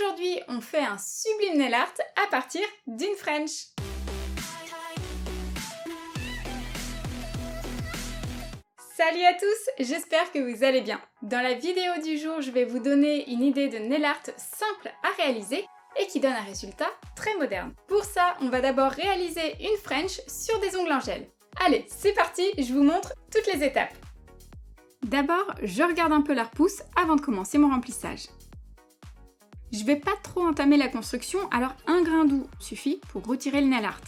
Aujourd'hui, on fait un sublime nail art à partir d'une French. Salut à tous, j'espère que vous allez bien. Dans la vidéo du jour, je vais vous donner une idée de nail art simple à réaliser et qui donne un résultat très moderne. Pour ça, on va d'abord réaliser une French sur des ongles en gel. Allez, c'est parti, je vous montre toutes les étapes. D'abord, je regarde un peu la repousse avant de commencer mon remplissage. Je vais pas trop entamer la construction, alors un grain doux suffit pour retirer le nail art.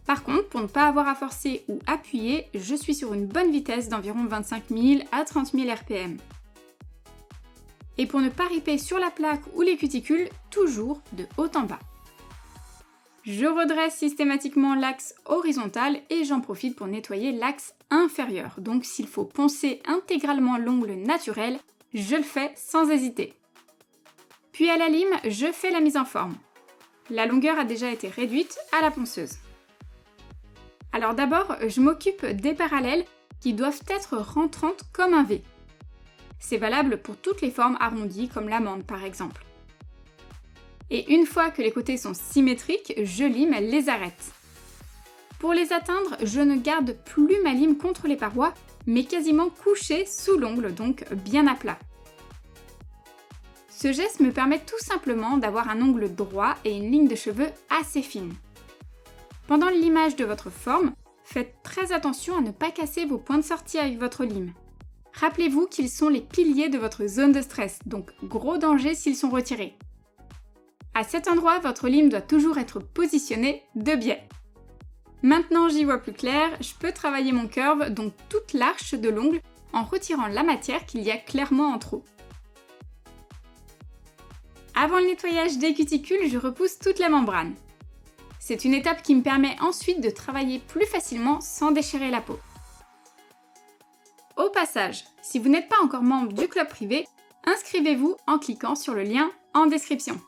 Par contre, pour ne pas avoir à forcer ou appuyer, je suis sur une bonne vitesse d'environ 25 000 à 30 000 RPM. Et pour ne pas riper sur la plaque ou les cuticules, toujours de haut en bas. Je redresse systématiquement l'axe horizontal et j'en profite pour nettoyer l'axe inférieur. Donc s'il faut poncer intégralement l'ongle naturel, je le fais sans hésiter. Puis à la lime, je fais la mise en forme. La longueur a déjà été réduite à la ponceuse. Alors d'abord, je m'occupe des parallèles qui doivent être rentrantes comme un V. C'est valable pour toutes les formes arrondies comme l'amande par exemple. Et une fois que les côtés sont symétriques, je lime les arêtes. Pour les atteindre, je ne garde plus ma lime contre les parois, mais quasiment couchée sous l'ongle, donc bien à plat. Ce geste me permet tout simplement d'avoir un ongle droit et une ligne de cheveux assez fine. Pendant le limage de votre forme, faites très attention à ne pas casser vos points de sortie avec votre lime. Rappelez-vous qu'ils sont les piliers de votre zone de stress, donc gros danger s'ils sont retirés. À cet endroit, votre lime doit toujours être positionnée de biais. Maintenant j'y vois plus clair, je peux travailler mon curve, donc toute l'arche de l'ongle, en retirant la matière qu'il y a clairement en trop. Avant le nettoyage des cuticules, je repousse toute la membrane. C'est une étape qui me permet ensuite de travailler plus facilement sans déchirer la peau. Au passage, si vous n'êtes pas encore membre du club privé, inscrivez-vous en cliquant sur le lien en description.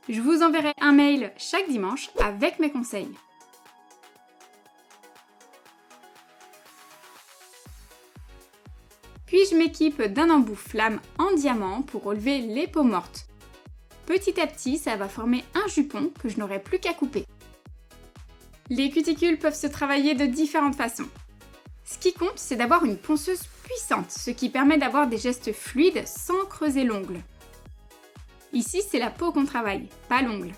Je vous enverrai un mail chaque dimanche avec mes conseils. Puis je m'équipe d'un embout flamme en diamant pour relever les peaux mortes. Petit à petit, ça va former un jupon que je n'aurai plus qu'à couper. Les cuticules peuvent se travailler de différentes façons. Ce qui compte, c'est d'avoir une ponceuse puissante, ce qui permet d'avoir des gestes fluides sans creuser l'ongle. Ici, c'est la peau qu'on travaille, pas l'ongle.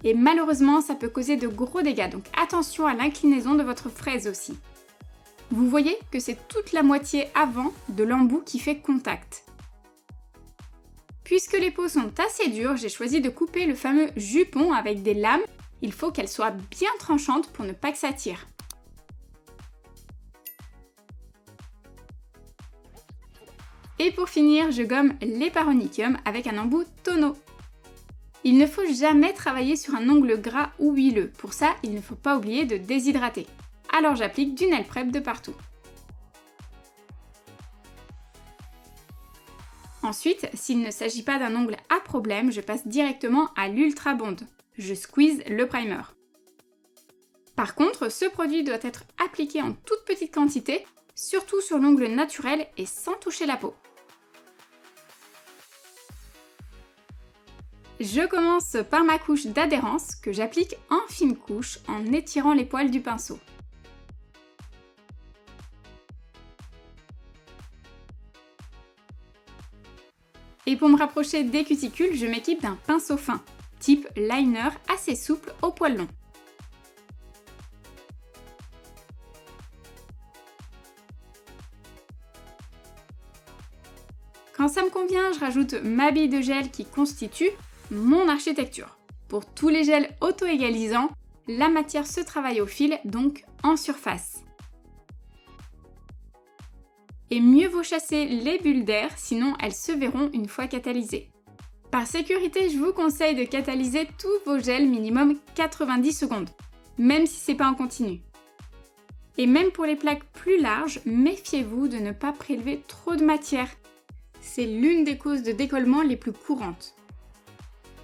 Et malheureusement, ça peut causer de gros dégâts, donc attention à l'inclinaison de votre fraise aussi. Vous voyez que c'est toute la moitié avant de l'embout qui fait contact. Puisque les peaux sont assez dures, j'ai choisi de couper le fameux jupon avec des lames. Il faut qu'elles soient bien tranchantes pour ne pas que ça tire. Et pour finir, je gomme les paronicums avec un embout tonneau. Il ne faut jamais travailler sur un ongle gras ou huileux. Pour ça, il ne faut pas oublier de déshydrater. Alors j'applique du nail prep de partout. Ensuite, s'il ne s'agit pas d'un ongle à problème, je passe directement à l'Ultra Bond. Je squeeze le primer. Par contre, ce produit doit être appliqué en toute petite quantité, surtout sur l'ongle naturel et sans toucher la peau. Je commence par ma couche d'adhérence que j'applique en fine couche en étirant les poils du pinceau. Et pour me rapprocher des cuticules, je m'équipe d'un pinceau fin, type liner assez souple au poil long. Quand ça me convient, je rajoute ma bille de gel qui constitue mon architecture. Pour tous les gels auto-égalisants, la matière se travaille au fil, donc en surface. Et mieux vaut chasser les bulles d'air, sinon elles se verront une fois catalysées. Par sécurité, je vous conseille de catalyser tous vos gels minimum 90 secondes, même si c'est pas en continu. Et même pour les plaques plus larges, méfiez-vous de ne pas prélever trop de matière. C'est l'une des causes de décollement les plus courantes.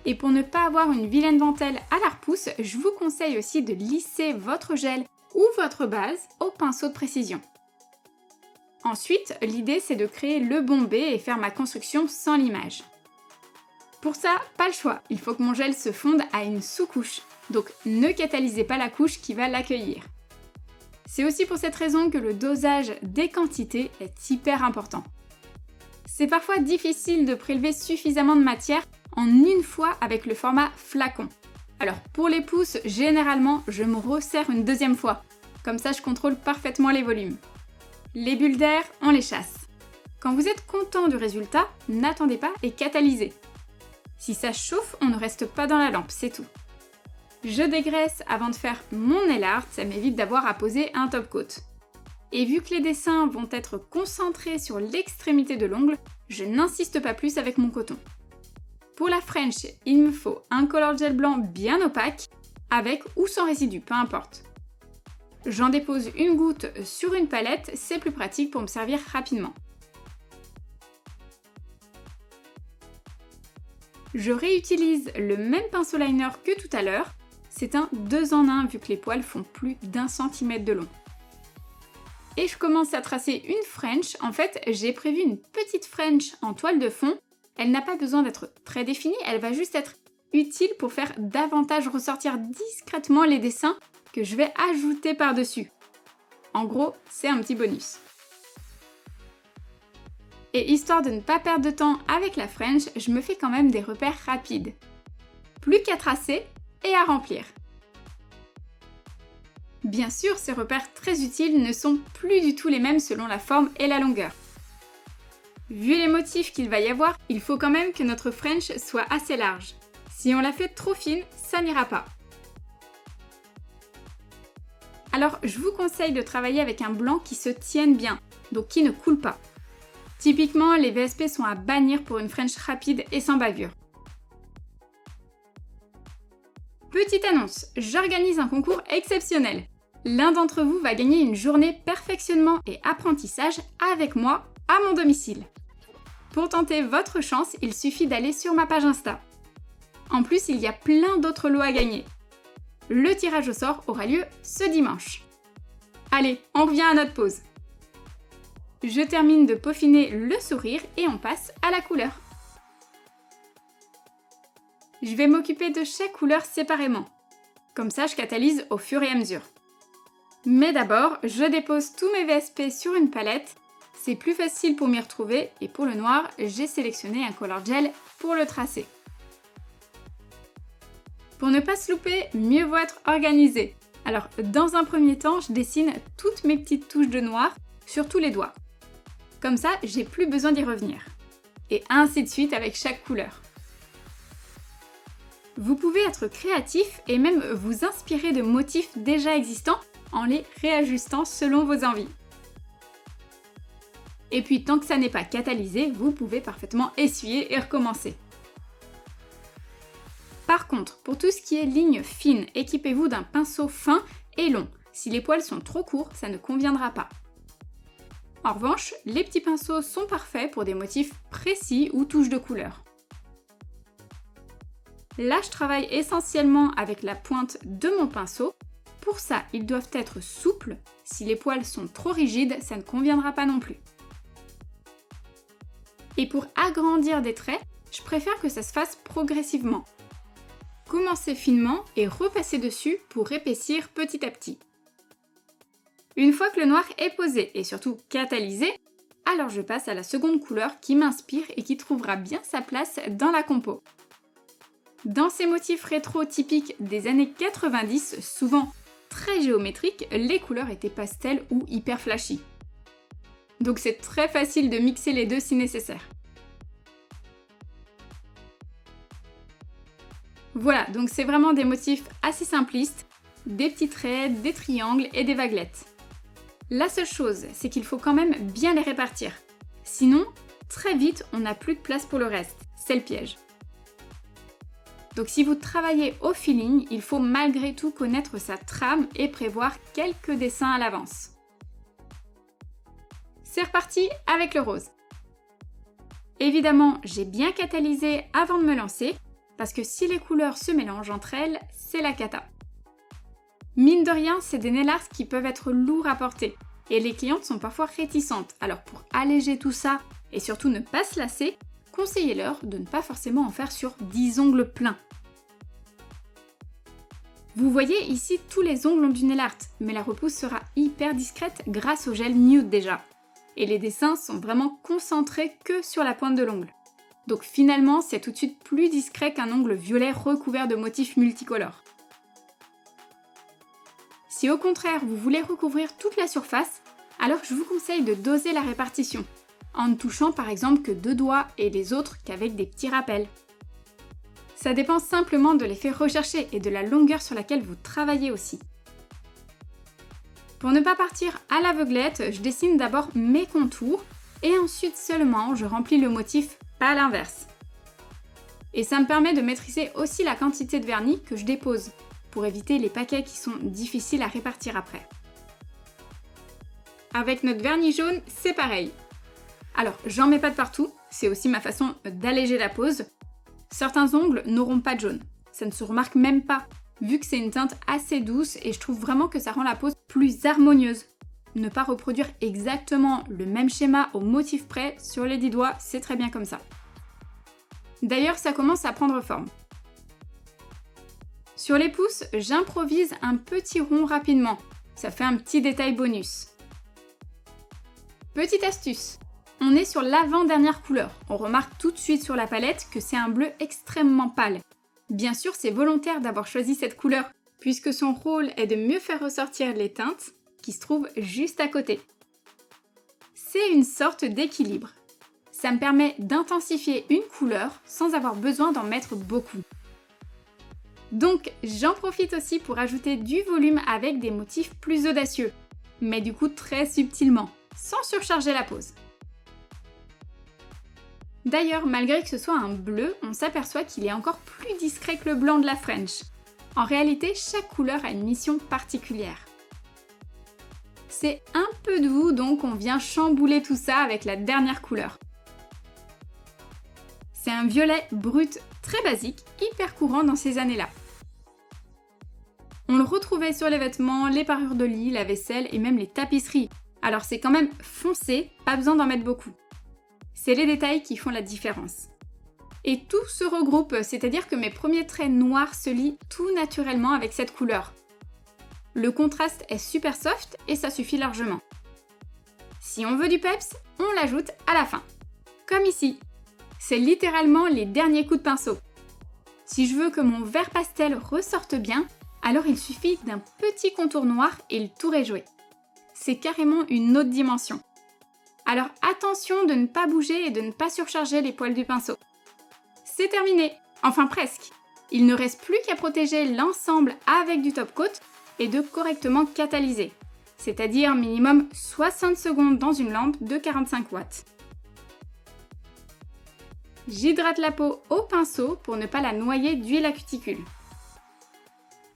Et pour ne pas avoir une vilaine dentelle à la repousse, je vous conseille aussi de lisser votre gel ou votre base au pinceau de précision. Ensuite, l'idée c'est de créer le bombé et faire ma construction sans limage. Pour ça, pas le choix, il faut que mon gel se fonde à une sous-couche, donc ne catalysez pas la couche qui va l'accueillir. C'est aussi pour cette raison que le dosage des quantités est hyper important. C'est parfois difficile de prélever suffisamment de matière en une fois avec le format flacon. Alors pour les pouces, généralement, je me resserre une deuxième fois. Comme ça, je contrôle parfaitement les volumes. Les bulles d'air, on les chasse. Quand vous êtes content du résultat, n'attendez pas et catalysez. Si ça chauffe, on ne reste pas dans la lampe, c'est tout. Je dégraisse avant de faire mon nail art, ça m'évite d'avoir à poser un top coat. Et vu que les dessins vont être concentrés sur l'extrémité de l'ongle, je n'insiste pas plus avec mon coton. Pour la French, il me faut un color gel blanc bien opaque, avec ou sans résidu, peu importe. J'en dépose une goutte sur une palette, c'est plus pratique pour me servir rapidement. Je réutilise le même pinceau liner que tout à l'heure, c'est un 2 en 1 vu que les poils font plus d'1 cm de long. Et je commence à tracer une French, en fait j'ai prévu une petite French en toile de fond, elle n'a pas besoin d'être très définie, elle va juste être utile pour faire davantage ressortir discrètement les dessins que je vais ajouter par-dessus. En gros, c'est un petit bonus. Et histoire de ne pas perdre de temps avec la French, je me fais quand même des repères rapides. Plus qu'à tracer et à remplir. Bien sûr, ces repères très utiles ne sont plus du tout les mêmes selon la forme et la longueur. Vu les motifs qu'il va y avoir, il faut quand même que notre French soit assez large. Si on la fait trop fine, ça n'ira pas. Alors, je vous conseille de travailler avec un blanc qui se tienne bien, donc qui ne coule pas. Typiquement, les VSP sont à bannir pour une French rapide et sans bavure. Petite annonce, j'organise un concours exceptionnel. L'un d'entre vous va gagner une journée perfectionnement et apprentissage avec moi à mon domicile. Pour tenter votre chance, il suffit d'aller sur ma page Insta. En plus, il y a plein d'autres lots à gagner. Le tirage au sort aura lieu ce dimanche. Allez, on revient à notre pause. Je termine de peaufiner le sourire et on passe à la couleur. Je vais m'occuper de chaque couleur séparément. Comme ça, je catalyse au fur et à mesure. Mais d'abord, je dépose tous mes VSP sur une palette. C'est plus facile pour m'y retrouver et pour le noir, j'ai sélectionné un color gel pour le tracer. Pour ne pas se louper, mieux vaut être organisé. Alors, dans un premier temps, je dessine toutes mes petites touches de noir sur tous les doigts. Comme ça, j'ai plus besoin d'y revenir. Et ainsi de suite avec chaque couleur. Vous pouvez être créatif et même vous inspirer de motifs déjà existants en les réajustant selon vos envies. Et puis tant que ça n'est pas catalysé, vous pouvez parfaitement essuyer et recommencer. Par contre, pour tout ce qui est ligne fine, équipez-vous d'un pinceau fin et long. Si les poils sont trop courts, ça ne conviendra pas. En revanche, les petits pinceaux sont parfaits pour des motifs précis ou touches de couleur. Là, je travaille essentiellement avec la pointe de mon pinceau. Pour ça, ils doivent être souples. Si les poils sont trop rigides, ça ne conviendra pas non plus. Et pour agrandir des traits, je préfère que ça se fasse progressivement. Commencez finement et repassez dessus pour épaissir petit à petit. Une fois que le noir est posé et surtout catalysé, alors je passe à la seconde couleur qui m'inspire et qui trouvera bien sa place dans la compo. Dans ces motifs rétro typiques des années 90, souvent très géométriques, les couleurs étaient pastel ou hyper flashy. Donc c'est très facile de mixer les deux si nécessaire. Voilà, donc c'est vraiment des motifs assez simplistes, des petits traits, des triangles et des vaguelettes. La seule chose, c'est qu'il faut quand même bien les répartir. Sinon, très vite, on n'a plus de place pour le reste. C'est le piège. Donc si vous travaillez au feeling, il faut malgré tout connaître sa trame et prévoir quelques dessins à l'avance. C'est reparti avec le rose. Évidemment, j'ai bien catalysé avant de me lancer, parce que si les couleurs se mélangent entre elles, c'est la cata. Mine de rien, c'est des nail art qui peuvent être lourds à porter, et les clientes sont parfois réticentes. Alors pour alléger tout ça, et surtout ne pas se lasser, conseillez-leur de ne pas forcément en faire sur 10 ongles pleins. Vous voyez ici tous les ongles ont du nail art, mais la repousse sera hyper discrète grâce au gel nude déjà. Et les dessins sont vraiment concentrés que sur la pointe de l'ongle. Donc finalement, c'est tout de suite plus discret qu'un ongle violet recouvert de motifs multicolores. Si au contraire vous voulez recouvrir toute la surface, alors je vous conseille de doser la répartition, en ne touchant par exemple que 2 doigts et les autres qu'avec des petits rappels. Ça dépend simplement de l'effet recherché et de la longueur sur laquelle vous travaillez aussi. Pour ne pas partir à l'aveuglette, je dessine d'abord mes contours et ensuite seulement je remplis le motif, pas à l'inverse. Et ça me permet de maîtriser aussi la quantité de vernis que je dépose, pour éviter les paquets qui sont difficiles à répartir après. Avec notre vernis jaune, c'est pareil. Alors, j'en mets pas de partout, c'est aussi ma façon d'alléger la pose. Certains ongles n'auront pas de jaune, ça ne se remarque même pas, vu que c'est une teinte assez douce et je trouve vraiment que ça rend la pose plus harmonieuse. Ne pas reproduire exactement le même schéma au motif près sur les 10 doigts, c'est très bien comme ça. D'ailleurs, ça commence à prendre forme. Sur les pouces, j'improvise un petit rond rapidement, ça fait un petit détail bonus. Petite astuce, on est sur l'avant-dernière couleur. On remarque tout de suite sur la palette que c'est un bleu extrêmement pâle. Bien sûr, c'est volontaire d'avoir choisi cette couleur, puisque son rôle est de mieux faire ressortir les teintes qui se trouvent juste à côté. C'est une sorte d'équilibre. Ça me permet d'intensifier une couleur sans avoir besoin d'en mettre beaucoup. Donc, j'en profite aussi pour ajouter du volume avec des motifs plus audacieux, mais du coup très subtilement, sans surcharger la pose. D'ailleurs, malgré que ce soit un bleu, on s'aperçoit qu'il est encore plus discret que le blanc de la French. En réalité, chaque couleur a une mission particulière. C'est un peu doux, donc on vient chambouler tout ça avec la dernière couleur. C'est un violet brut très basique, hyper courant dans ces années-là. On le retrouvait sur les vêtements, les parures de lit, la vaisselle et même les tapisseries. Alors c'est quand même foncé, pas besoin d'en mettre beaucoup. C'est les détails qui font la différence. Et tout se regroupe, c'est-à-dire que mes premiers traits noirs se lient tout naturellement avec cette couleur. Le contraste est super soft et ça suffit largement. Si on veut du peps, on l'ajoute à la fin. Comme ici. C'est littéralement les derniers coups de pinceau. Si je veux que mon vert pastel ressorte bien, alors il suffit d'un petit contour noir et le tour est joué. C'est carrément une autre dimension. Alors attention de ne pas bouger et de ne pas surcharger les poils du pinceau. C'est terminé, enfin presque. Il ne reste plus qu'à protéger l'ensemble avec du top coat et de correctement catalyser, c'est-à-dire minimum 60 secondes dans une lampe de 45 watts. J'hydrate la peau au pinceau pour ne pas la noyer d'huile à cuticule.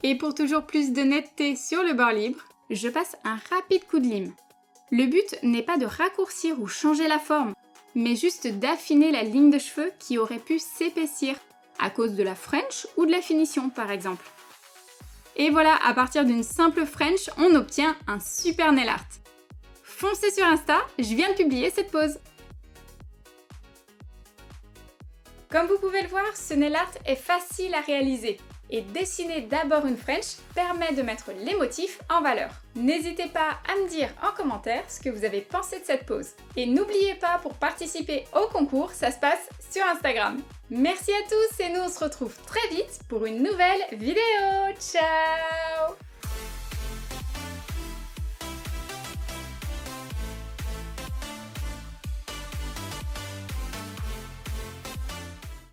Et pour toujours plus de netteté sur le bord libre, je passe un rapide coup de lime. Le but n'est pas de raccourcir ou changer la forme, mais juste d'affiner la ligne de cheveux qui aurait pu s'épaissir à cause de la French ou de la finition par exemple. Et voilà, à partir d'une simple French, on obtient un super nail art. Foncez sur Insta, je viens de publier cette pose. Comme vous pouvez le voir, ce nail art est facile à réaliser. Et dessiner d'abord une French permet de mettre les motifs en valeur. N'hésitez pas à me dire en commentaire ce que vous avez pensé de cette pose. Et n'oubliez pas, pour participer au concours, ça se passe sur Instagram. Merci à tous et nous on se retrouve très vite pour une nouvelle vidéo. Ciao!